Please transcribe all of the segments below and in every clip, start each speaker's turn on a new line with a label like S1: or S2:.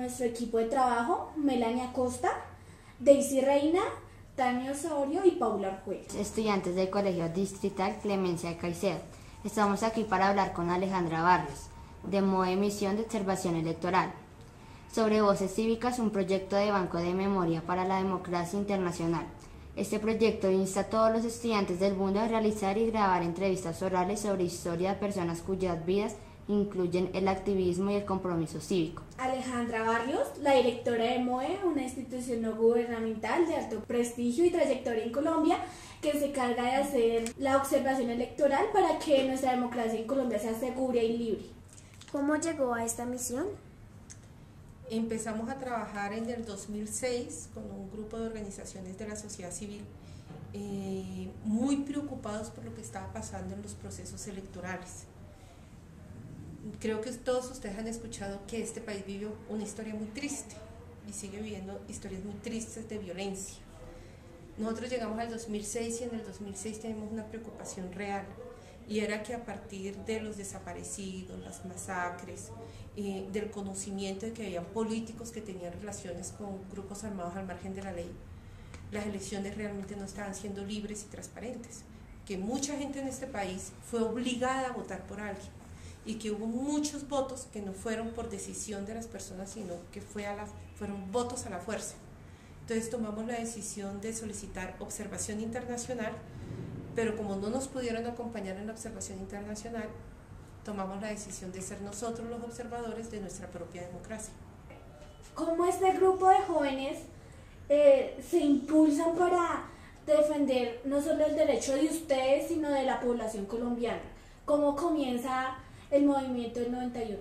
S1: Nuestro equipo de trabajo: Melania Acosta, Daisy Reina, Tania Osorio y Paula Arjuela.
S2: Estudiantes del Colegio Distrital Clemencia de Caicedo. Estamos aquí para hablar con Alejandra Barrios, de MOE Misión de Observación Electoral, sobre Voces Cívicas, un proyecto de banco de memoria para la democracia internacional. Este proyecto insta a todos los estudiantes del mundo a realizar y grabar entrevistas orales sobre historia de personas cuyas vidas incluyen el activismo y el compromiso cívico.
S1: Alejandra Barrios, la directora de MOE, una institución no gubernamental de alto prestigio y trayectoria en Colombia, que se encarga de hacer la observación electoral para que nuestra democracia en Colombia sea segura y libre.
S3: ¿Cómo llegó a esta misión?
S4: Empezamos a trabajar en el 2006 con un grupo de organizaciones de la sociedad civil muy preocupados por lo que estaba pasando en los procesos electorales. Creo que todos ustedes han escuchado que este país vivió una historia muy triste y sigue viviendo historias muy tristes de violencia. Nosotros llegamos al 2006 y en el 2006 tenemos una preocupación real, y era que a partir de los desaparecidos, las masacres, del conocimiento de que había políticos que tenían relaciones con grupos armados al margen de la ley, las elecciones realmente no estaban siendo libres y transparentes, que mucha gente en este país fue obligada a votar por alguien y que hubo muchos votos que no fueron por decisión de las personas, sino que fueron votos a la fuerza. Entonces tomamos la decisión de solicitar observación internacional, pero como no nos pudieron acompañar en la observación internacional, tomamos la decisión de ser nosotros los observadores de nuestra propia democracia.
S1: ¿Cómo este grupo de jóvenes se impulsan para defender no solo el derecho de ustedes, sino de la población colombiana? ¿Cómo comienza el movimiento del 91?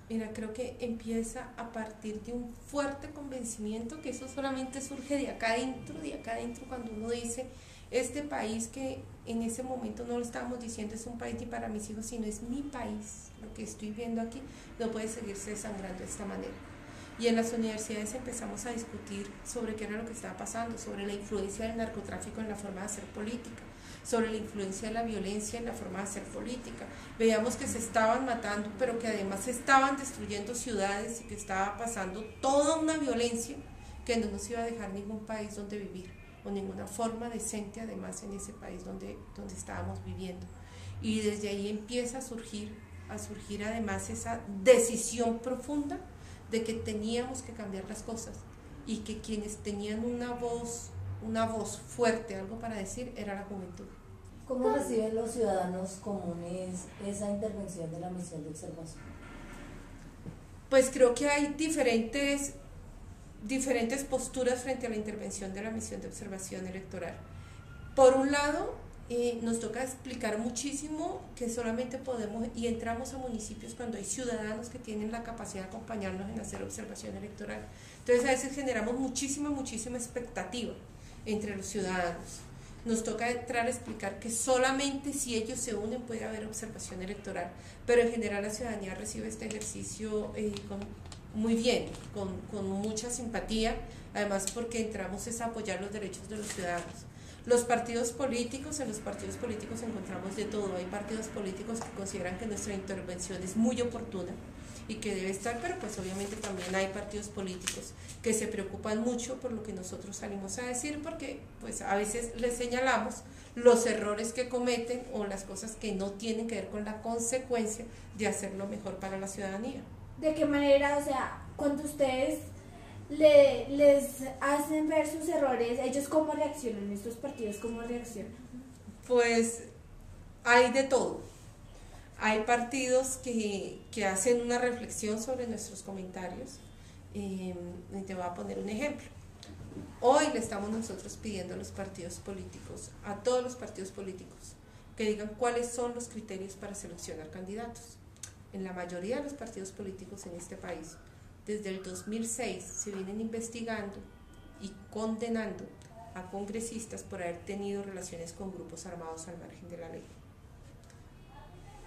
S4: Mira, creo que empieza a partir de un fuerte convencimiento que eso solamente surge de acá adentro, cuando uno dice: este país, que en ese momento no lo estábamos diciendo es un país ni para mis hijos, sino es mi país, lo que estoy viendo aquí no puede seguirse desangrando de esta manera. Y en las universidades empezamos a discutir sobre qué era lo que estaba pasando, sobre la influencia del narcotráfico en la forma de hacer política, sobre la influencia de la violencia en la forma de hacer política. Veíamos que se estaban matando, pero que además se estaban destruyendo ciudades y que estaba pasando toda una violencia que no nos iba a dejar ningún país donde vivir, o ninguna forma decente además en ese país donde estábamos viviendo. Y desde ahí empieza a surgir además esa decisión profunda de que teníamos que cambiar las cosas y que quienes tenían una voz fuerte, algo para decir, era la juventud.
S5: ¿Cómo reciben los ciudadanos comunes esa intervención de la misión de observación?
S4: Pues creo que hay diferentes posturas frente a la intervención de la misión de observación electoral. Por un lado, nos toca explicar muchísimo que solamente podemos y entramos a municipios cuando hay ciudadanos que tienen la capacidad de acompañarnos en hacer observación electoral. Entonces a veces generamos muchísima expectativa entre los ciudadanos. Nos toca entrar a explicar que solamente si ellos se unen puede haber observación electoral, pero en general la ciudadanía recibe este ejercicio muy bien, con mucha simpatía, además porque entramos a apoyar los derechos de los ciudadanos. En los partidos políticos encontramos de todo. Hay partidos políticos que consideran que nuestra intervención es muy oportuna y que debe estar, pero pues obviamente también hay partidos políticos que se preocupan mucho por lo que nosotros salimos a decir, porque pues a veces les señalamos los errores que cometen o las cosas que no tienen que ver con la consecuencia de hacer lo mejor para la ciudadanía.
S1: ¿De qué manera, o sea, cuando ustedes les hacen ver sus errores, ellos cómo reaccionan, estos partidos cómo reaccionan?
S4: Pues hay de todo. Hay partidos que hacen una reflexión sobre nuestros comentarios. Y te voy a poner un ejemplo. Hoy le estamos nosotros pidiendo a los partidos políticos, a todos los partidos políticos, que digan cuáles son los criterios para seleccionar candidatos. En la mayoría de los partidos políticos en este país, desde el 2006 se vienen investigando y condenando a congresistas por haber tenido relaciones con grupos armados al margen de la ley.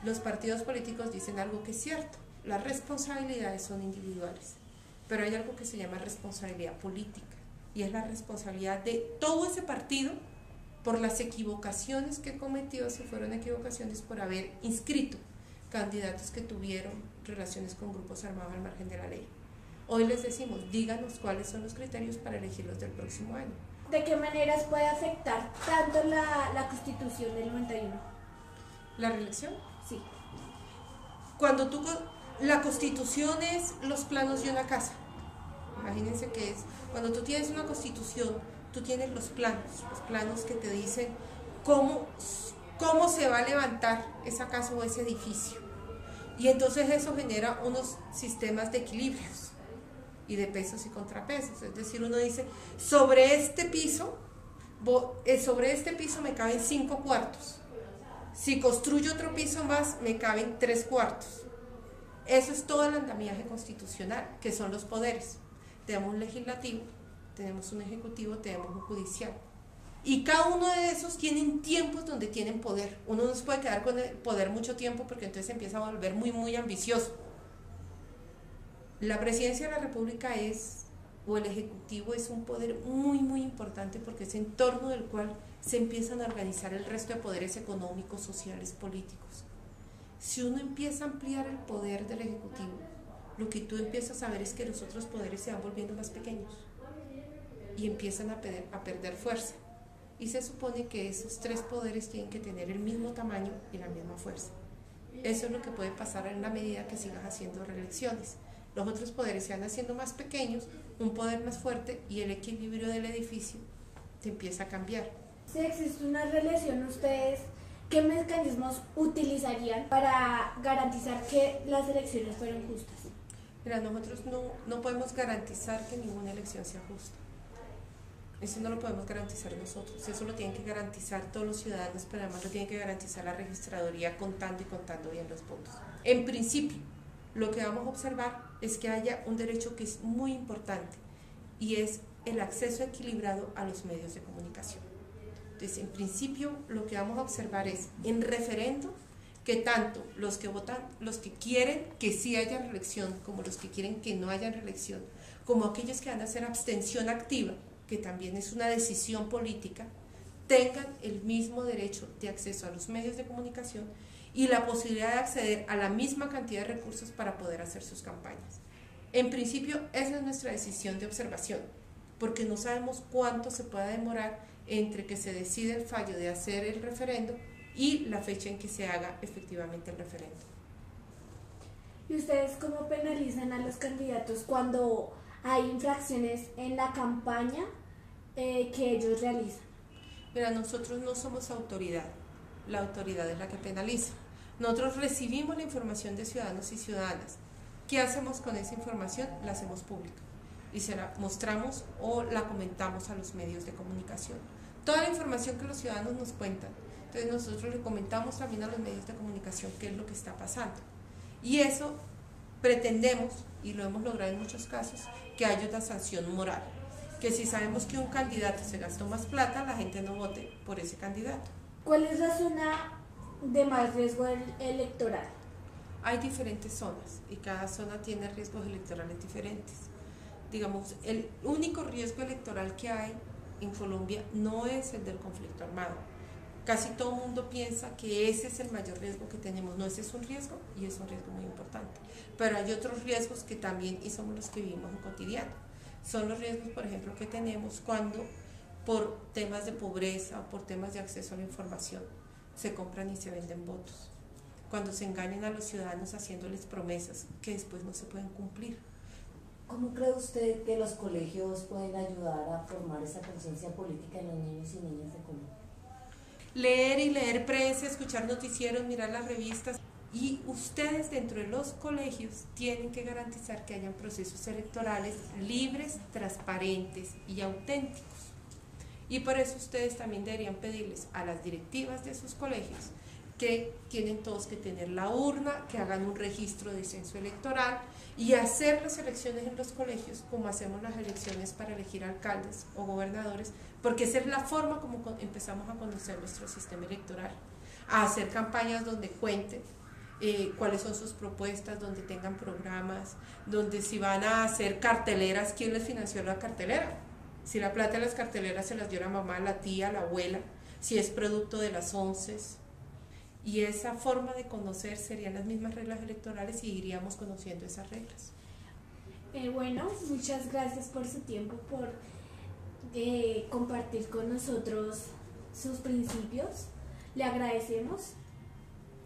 S4: Los partidos políticos dicen algo que es cierto: las responsabilidades son individuales, pero hay algo que se llama responsabilidad política, y es la responsabilidad de todo ese partido por las equivocaciones que cometió, si fueron equivocaciones, por haber inscrito candidatos que tuvieron relaciones con grupos armados al margen de la ley. Hoy les decimos, díganos cuáles son los criterios para elegirlos del próximo año.
S1: ¿De qué maneras puede afectar tanto la Constitución del 91?
S4: ¿La reelección?
S1: Sí.
S4: Cuando la Constitución es los planos de una casa. Imagínense que es, cuando tú tienes una Constitución, tú tienes los planos que te dicen cómo se va a levantar esa casa o ese edificio. Y entonces eso genera unos sistemas de equilibrios y de pesos y contrapesos. Es decir, uno dice, sobre este piso me caben 5 cuartos. Si construyo otro piso más, me caben 3 cuartos. Eso es todo el andamiaje constitucional, que son los poderes. Tenemos un legislativo, tenemos un ejecutivo, tenemos un judicial. Y cada uno de esos tienen tiempos donde tienen poder. Uno no se puede quedar con el poder mucho tiempo porque entonces empieza a volver muy, muy ambicioso. La presidencia de la República o el ejecutivo es un poder muy, muy importante porque es en torno del cual se empiezan a organizar el resto de poderes económicos, sociales, políticos. Si uno empieza a ampliar el poder del ejecutivo, lo que tú empiezas a ver es que los otros poderes se van volviendo más pequeños y empiezan a perder fuerza. Y se supone que esos 3 poderes tienen que tener el mismo tamaño y la misma fuerza. Eso es lo que puede pasar en la medida que sigas haciendo reelecciones. Los otros poderes se van haciendo más pequeños, un poder más fuerte y el equilibrio del edificio te empieza a cambiar.
S1: Si existe una reelección, ¿ustedes qué mecanismos utilizarían para garantizar que las elecciones fueran justas?
S4: Mira, nosotros no podemos garantizar que ninguna elección sea justa. Eso no lo podemos garantizar nosotros, eso lo tienen que garantizar todos los ciudadanos, pero además lo tiene que garantizar la registraduría contando y contando bien los votos. En principio, lo que vamos a observar es que haya un derecho que es muy importante y es el acceso equilibrado a los medios de comunicación. Entonces, en principio, lo que vamos a observar es en referendo que tanto los que votan, los que quieren que sí haya reelección, como los que quieren que no haya reelección, como aquellos que van a hacer abstención activa, que también es una decisión política, tengan el mismo derecho de acceso a los medios de comunicación y la posibilidad de acceder a la misma cantidad de recursos para poder hacer sus campañas. En principio, esa es nuestra decisión de observación, porque no sabemos cuánto se pueda demorar entre que se decide el fallo de hacer el referendo y la fecha en que se haga efectivamente el referendo.
S1: ¿Y ustedes cómo penalizan a los candidatos cuando hay infracciones en la campaña que ellos realizan?
S4: Mira, nosotros no somos autoridad, la autoridad es la que penaliza. Nosotros recibimos la información de ciudadanos y ciudadanas. ¿Qué hacemos con esa información? La hacemos pública y se la mostramos o la comentamos a los medios de comunicación. Toda la información que los ciudadanos nos cuentan, entonces nosotros le comentamos también a los medios de comunicación qué es lo que está pasando. Y eso pretendemos, y lo hemos logrado en muchos casos, que haya una sanción moral, que si sabemos que un candidato se gastó más plata, la gente no vote por ese candidato.
S1: ¿Cuál es la zona de más riesgo electoral?
S4: Hay diferentes zonas y cada zona tiene riesgos electorales diferentes. Digamos, el único riesgo electoral que hay en Colombia no es el del conflicto armado. Casi todo el mundo piensa que ese es el mayor riesgo que tenemos. No, ese es un riesgo y es un riesgo muy importante. Pero hay otros riesgos que también, y somos los que vivimos en cotidiano. Son los riesgos, por ejemplo, que tenemos cuando por temas de pobreza o por temas de acceso a la información se compran y se venden votos. Cuando se engañan a los ciudadanos haciéndoles promesas que después no se pueden cumplir.
S5: ¿Cómo cree usted que los colegios pueden ayudar a formar esa conciencia política en los niños y niñas de Colombia?
S4: Leer y leer prensa, escuchar noticieros, mirar las revistas. Y ustedes dentro de los colegios tienen que garantizar que hayan procesos electorales libres, transparentes y auténticos. Y por eso ustedes también deberían pedirles a las directivas de sus colegios que tienen todos que tener la urna, que hagan un registro de censo electoral y hacer las elecciones en los colegios como hacemos las elecciones para elegir alcaldes o gobernadores, porque esa es la forma como empezamos a conocer nuestro sistema electoral, a hacer campañas donde cuenten cuáles son sus propuestas, donde tengan programas, donde si van a hacer carteleras, ¿quién les financió la cartelera? Si la plata de las carteleras se las dio la mamá, la tía, la abuela, si es producto de las onces. Y esa forma de conocer serían las mismas reglas electorales y iríamos conociendo esas reglas.
S1: Bueno, muchas gracias por su tiempo, por compartir con nosotros sus principios. Le agradecemos.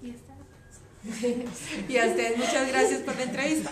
S1: Y hasta la próxima.
S4: Y a ustedes muchas gracias por la entrevista.